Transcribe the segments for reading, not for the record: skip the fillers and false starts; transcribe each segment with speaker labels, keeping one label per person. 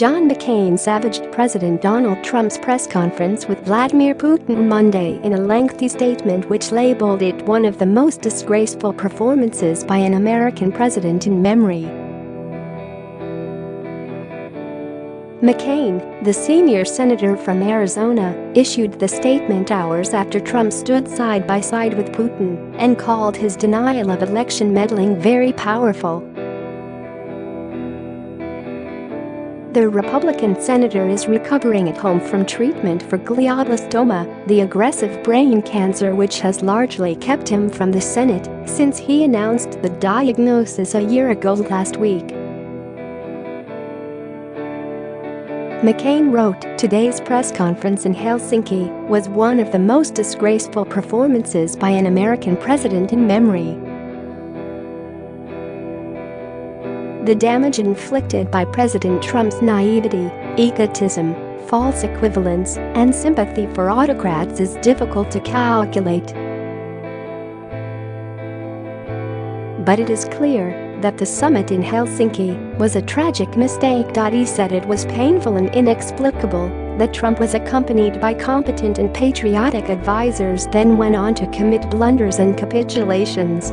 Speaker 1: John McCain savaged President Donald Trump's press conference with Vladimir Putin Monday in a lengthy statement which labeled it one of the most disgraceful performances by an American president in memory. McCain, the senior senator from Arizona, issued the statement hours after Trump stood side by side with Putin and called his denial of election meddling very powerful. The Republican senator is recovering at home from treatment for glioblastoma, the aggressive brain cancer which has largely kept him from the Senate since he announced the diagnosis a year ago last week. McCain wrote, "Today's press conference in Helsinki was one of the most disgraceful performances by an American president in memory. The damage inflicted by President Trump's naiveté, egotism, false equivalence, and sympathy for autocrats is difficult to calculate. But it is clear that the summit in Helsinki was a tragic mistake." He said it was painful and inexplicable that Trump was accompanied by competent and patriotic advisors, then went on to commit blunders and capitulations.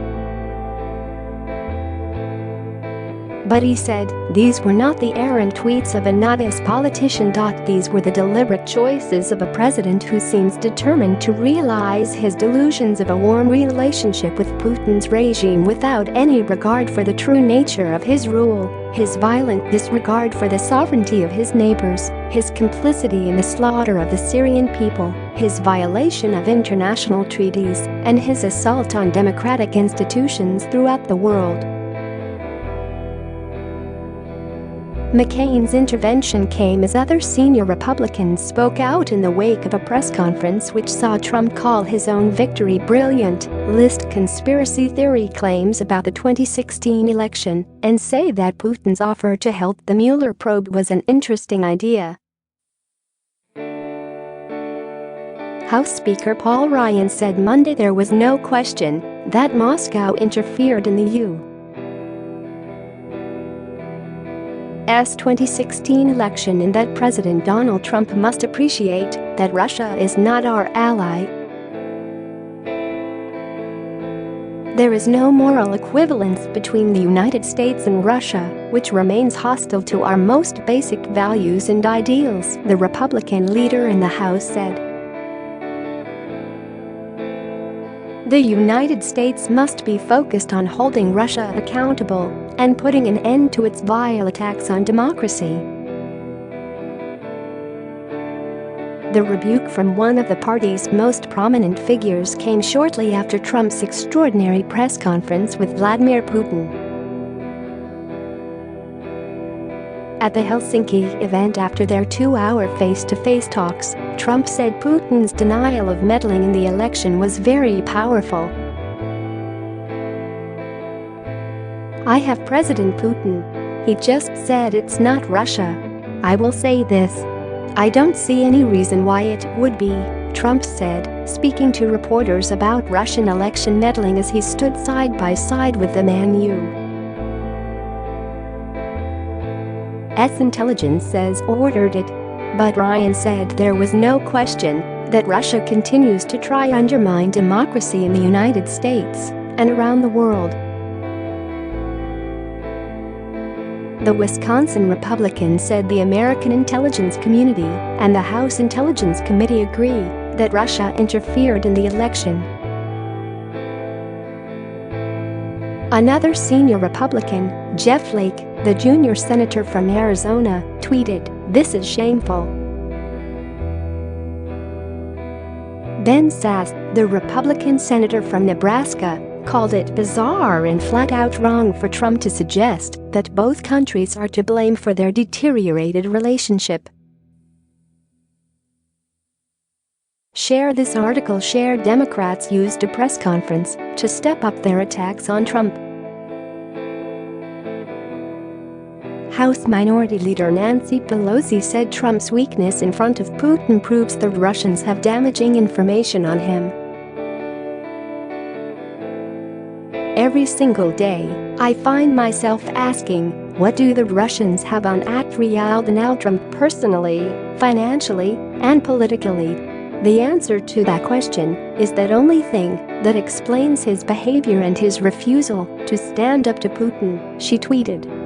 Speaker 1: But he said, "These were not the errant tweets of a novice politician. These were the deliberate choices of a president who seems determined to realize his delusions of a warm relationship with Putin's regime without any regard for the true nature of his rule, his violent disregard for the sovereignty of his neighbors, his complicity in the slaughter of the Syrian people, his violation of international treaties, and his assault on democratic institutions throughout the world." McCain's intervention came as other senior Republicans spoke out in the wake of a press conference which saw Trump call his own victory brilliant, list conspiracy theory claims about the 2016 election, and say that Putin's offer to halt the Mueller probe was an interesting idea. House Speaker Paul Ryan said Monday there was no question that Moscow interfered in the U.S. 2016 election and that President Donald Trump must appreciate that Russia is not our ally. There is no moral equivalence between the United States and Russia, which remains hostile to our most basic values and ideals, the Republican leader in the House said. The United States must be focused on holding Russia accountable and putting an end to its vile attacks on democracy. The rebuke from one of the party's most prominent figures came shortly after Trump's extraordinary press conference with Vladimir Putin. At the Helsinki event after their 2-hour face-to-face talks, Trump said Putin's denial of meddling in the election was very powerful. "I have President Putin. He just said it's not Russia. I will say this. I don't see any reason why it would be," Trump said, speaking to reporters about Russian election meddling as he stood side by side with the man U.S. intelligence says ordered it. But Ryan said there was no question that Russia continues to try undermine democracy in the United States and around the world. The Wisconsin Republican said the American intelligence community and the House Intelligence Committee agree that Russia interfered in the election. Another senior Republican, Jeff Flake, the junior senator from Arizona, tweeted, "This is shameful." Ben Sasse, the Republican senator from Nebraska, called it bizarre and flat-out wrong for Trump to suggest that both countries are to blame for their deteriorated relationship. Share this article. Share Democrats used a press conference to step up their attacks on Trump. House Minority Leader Nancy Pelosi said Trump's weakness in front of Putin proves the Russians have damaging information on him. Every single day, I find myself asking, what do the Russians have on Donald Trump personally, financially, and politically? The answer to that question is that only thing that explains his behavior and his refusal to stand up to Putin, she tweeted.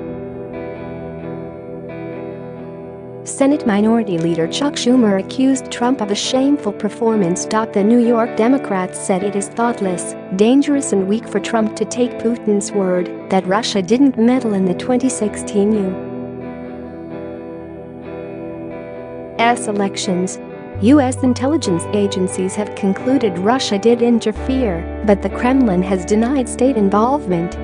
Speaker 1: Senate Minority Leader Chuck Schumer accused Trump of a shameful performance. The New York Democrats said it is thoughtless, dangerous and weak for Trump to take Putin's word that Russia didn't meddle in the 2016 U.S. elections. U.S. intelligence agencies have concluded Russia did interfere, but the Kremlin has denied state involvement.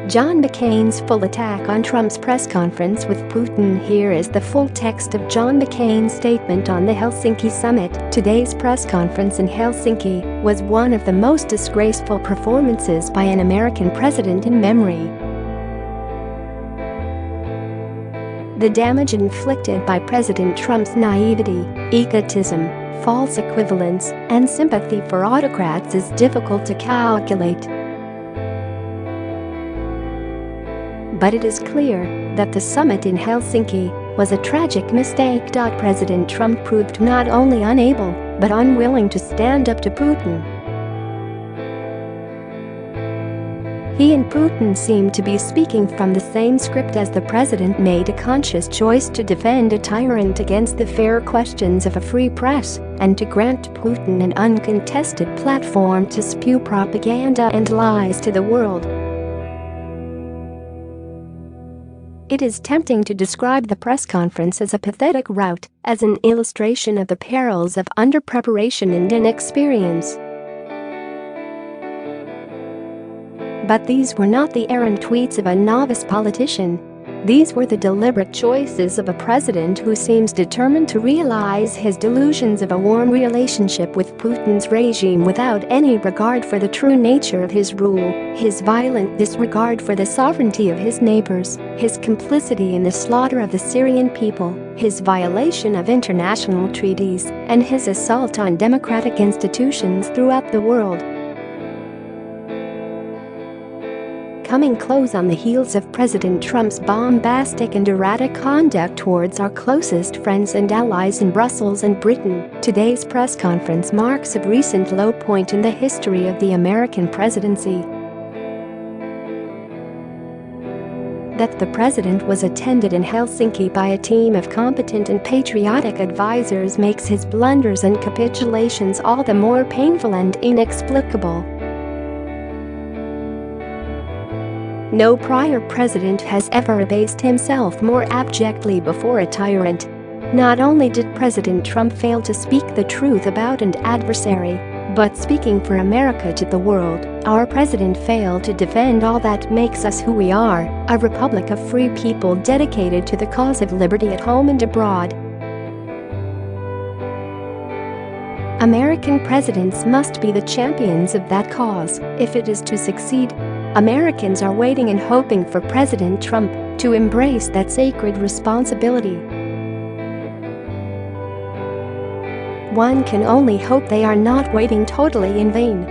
Speaker 1: John McCain's full attack on Trump's press conference with Putin. Here is the full text of John McCain's statement on the Helsinki summit. Today's press conference in Helsinki was one of the most disgraceful performances by an American president in memory. The damage inflicted by President Trump's naivety, egotism, false equivalence, and sympathy for autocrats is difficult to calculate. But it is clear that the summit in Helsinki was a tragic mistake. President Trump proved not only unable but unwilling to stand up to Putin. He and Putin seemed to be speaking from the same script as the president made a conscious choice to defend a tyrant against the fair questions of a free press and to grant Putin an uncontested platform to spew propaganda and lies to the world. It is tempting to describe the press conference as a pathetic rout, as an illustration of the perils of under-preparation and inexperience. But these were not the errant tweets of a novice politician. These were the deliberate choices of a president who seems determined to realize his delusions of a warm relationship with Putin's regime without any regard for the true nature of his rule, his violent disregard for the sovereignty of his neighbors, his complicity in the slaughter of the Syrian people, his violation of international treaties, and his assault on democratic institutions throughout the world. Coming close on the heels of President Trump's bombastic and erratic conduct towards our closest friends and allies in Brussels and Britain, today's press conference marks a recent low point in the history of the American presidency. That the president was attended in Helsinki by a team of competent and patriotic advisors makes his blunders and capitulations all the more painful and inexplicable. No prior president has ever abased himself more abjectly before a tyrant. Not only did President Trump fail to speak the truth about an adversary, but speaking for America to the world, our president failed to defend all that makes us who we are, a republic of free people dedicated to the cause of liberty at home and abroad. American presidents must be the champions of that cause if it is to succeed. Americans are waiting and hoping for President Trump to embrace that sacred responsibility. One can only hope they are not waiting totally in vain.